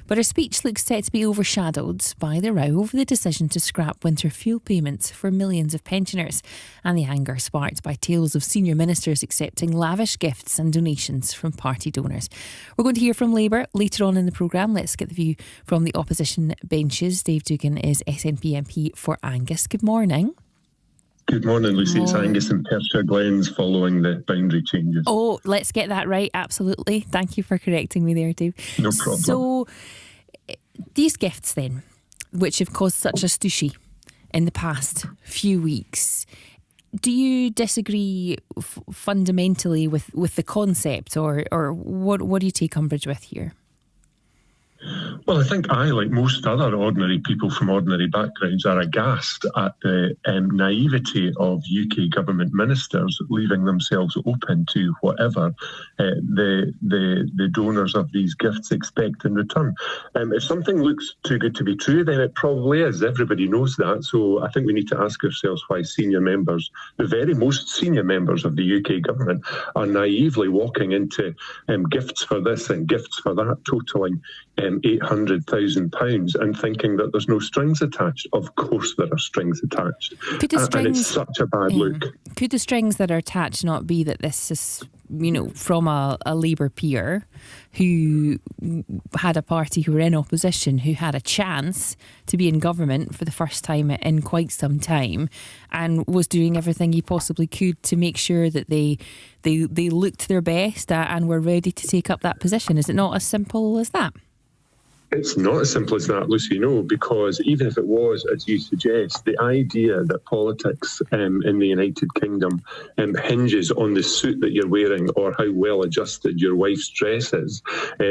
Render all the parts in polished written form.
But her speech looks set to be overshadowed by the row over the decision to scrap winter fuel payments for millions of pensioners, and the anger sparked by tales of senior ministers accepting lavish gifts and donations from party donors. We're going to hear from Labour later on in the programme. Let's get the view from the opposition benches. Dave Dugan is SNP MP for Angus. Good morning. Good morning, Lucy. It's Angus and Perthshire Glens following the boundary changes. Oh, let's get that right. Absolutely. Thank you for correcting me there, Dave. No problem. So, these gifts then, which have caused such a stooshy in the past few weeks, do you disagree fundamentally with the concept, or what do you take umbrage with here? Well, I think I, like most other ordinary people from ordinary backgrounds, are aghast at the naivety of UK government ministers leaving themselves open to whatever the donors of these gifts expect in return. If something looks too good to be true, then it probably is. Everybody knows that. So I think we need to ask ourselves why senior members, the very most senior members of the UK government, are naively walking into gifts for this and gifts for that, totalling £800,000 and thinking that there's no strings attached. Of course there are strings attached. And it's such a bad look. Could the strings that are attached not be that this is, from a Labour peer who had a party who were in opposition, who had a chance to be in government for the first time in quite some time, and was doing everything he possibly could to make sure that they looked their best and were ready to take up that position? Is it not as simple as that? It's not as simple as that, Lucy, no, because even if it was, as you suggest, the idea that politics in the United Kingdom hinges on the suit that you're wearing or how well adjusted your wife's dress is,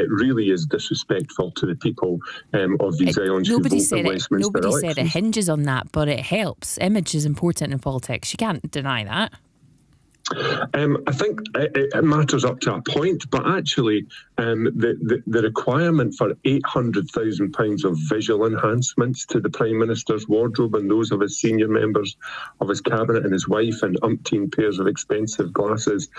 really is disrespectful to the people of these islands who vote in Westminster elections. Nobody said it hinges on that, but it helps. Image is important in politics. You can't deny that. I think it matters up to a point, but actually the requirement for £800,000 of visual enhancements to the Prime Minister's wardrobe and those of his senior members of his cabinet and his wife, and umpteen pairs of expensive glasses,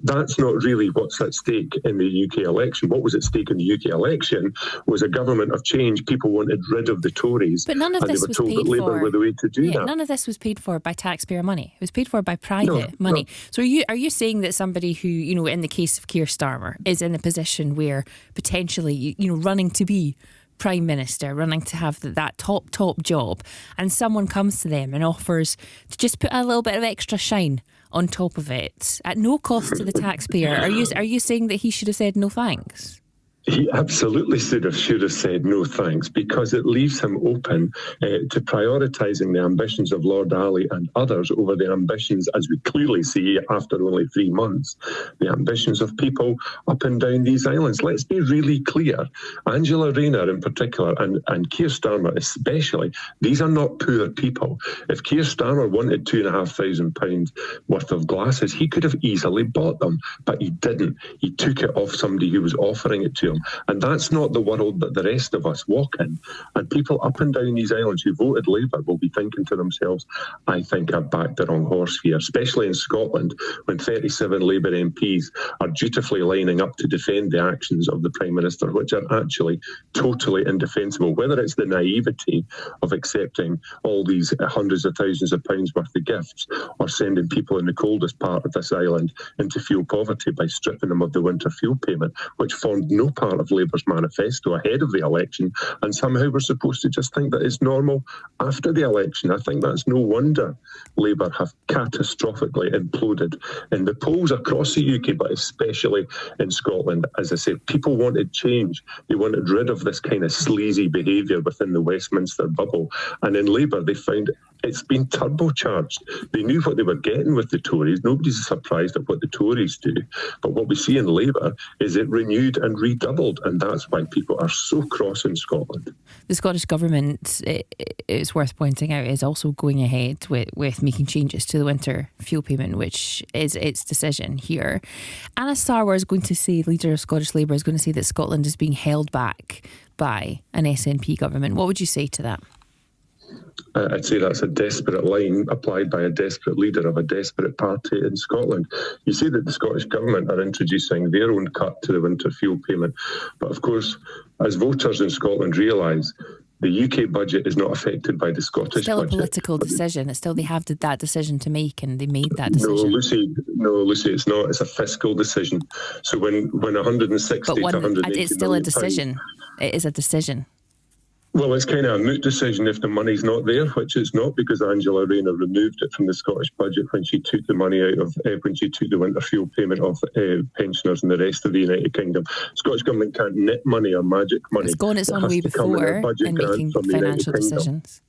that's not really what's at stake in the UK election. What was at stake in the UK election was a government of change. People wanted rid of the Tories, but none of this was paid for. Labour were the way to do that. None of this was paid for by taxpayer money. It was paid for by private money. No. So are you saying that somebody who, in the case of Keir Starmer, is in a position where potentially, running to be Prime Minister, running to have that top job, and someone comes to them and offers to just put a little bit of extra shine on top of it at no cost to the taxpayer? Are you saying that he should have said no thanks? He absolutely should have said no thanks, because it leaves him open to prioritising the ambitions of Lord Ali and others over the ambitions, as we clearly see after only 3 months, the ambitions of people up and down these islands. Let's be really clear. Angela Rayner in particular, and Keir Starmer especially, these are not poor people. If Keir Starmer wanted £2,500 worth of glasses, he could have easily bought them, but he didn't. He took it off somebody who was offering it to him. And that's not the world that the rest of us walk in. And people up and down these islands who voted Labour will be thinking to themselves, I think I've backed the wrong horse here, especially in Scotland, when 37 Labour MPs are dutifully lining up to defend the actions of the Prime Minister, which are actually totally indefensible. Whether it's the naivety of accepting all these hundreds of thousands of pounds worth of gifts, or sending people in the coldest part of this island into fuel poverty by stripping them of the winter fuel payment, which formed no part of Labour's manifesto ahead of the election, and somehow we're supposed to just think that it's normal after the election. I think that's no wonder Labour have catastrophically imploded in the polls across the UK, but especially in Scotland. As I said, people wanted change. They wanted rid of this kind of sleazy behaviour within the Westminster bubble. And in Labour, they found it's been turbocharged. They knew what they were getting with the Tories. Nobody's surprised at what the Tories do. But what we see in Labour is it renewed and redoubled, and that's why people are so cross in Scotland. The Scottish Government, it's worth pointing out, is also going ahead with making changes to the winter fuel payment, which is its decision here. Anna Sarwar is going to say, leader of Scottish Labour, is going to say that Scotland is being held back by an SNP government. What would you say to that? I'd say that's a desperate line applied by a desperate leader of a desperate party in Scotland. You see that the Scottish Government are introducing their own cut to the winter fuel payment. But of course, as voters in Scotland realise, the UK budget is not affected by the Scottish budget. It's still a political decision. It's still they have that decision to make, and they made that decision. No, Lucy, it's not. It's a fiscal decision. So when 160 to 180 it's still a decision. It is a decision. Well, it's kind of a moot decision if the money's not there, which it's not, because Angela Rayner removed it from the Scottish budget when she took the money out of when she took the winter fuel payment of pensioners in the rest of the United Kingdom. Scottish Government can't knit money or magic money. It's gone its own way before in making financial decisions.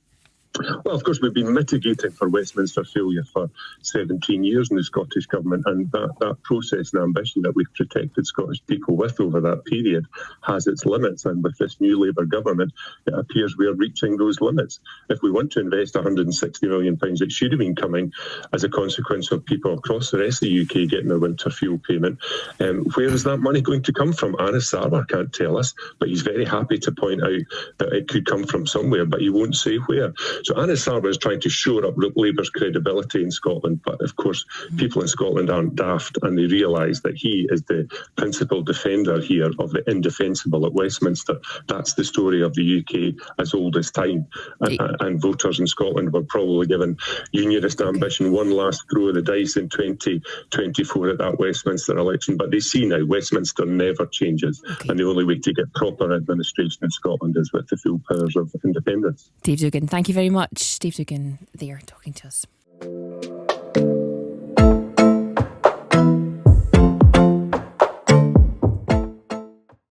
Well, of course, we've been mitigating for Westminster failure for 17 years in the Scottish Government, and that process and ambition that we've protected Scottish people with over that period has its limits. And with this new Labour government, it appears we are reaching those limits. If we want to invest £160 million, it should have been coming as a consequence of people across the rest of the UK getting their winter fuel payment. Where is that money going to come from? Anas Sarwar can't tell us, but he's very happy to point out that it could come from somewhere, but he won't say where. So Anas Sarwar is trying to shore up Labour's credibility in Scotland, but of course people in Scotland aren't daft, and they realise that he is the principal defender here of the indefensible at Westminster. That's the story of the UK as old as time, and voters in Scotland were probably given unionist ambition one last throw of the dice in 2024 at that Westminster election, but they see now Westminster never changes, and the only way to get proper administration in Scotland is with the full powers of independence. Dave Duggan, thank you very much. Dave Duggan there talking to us.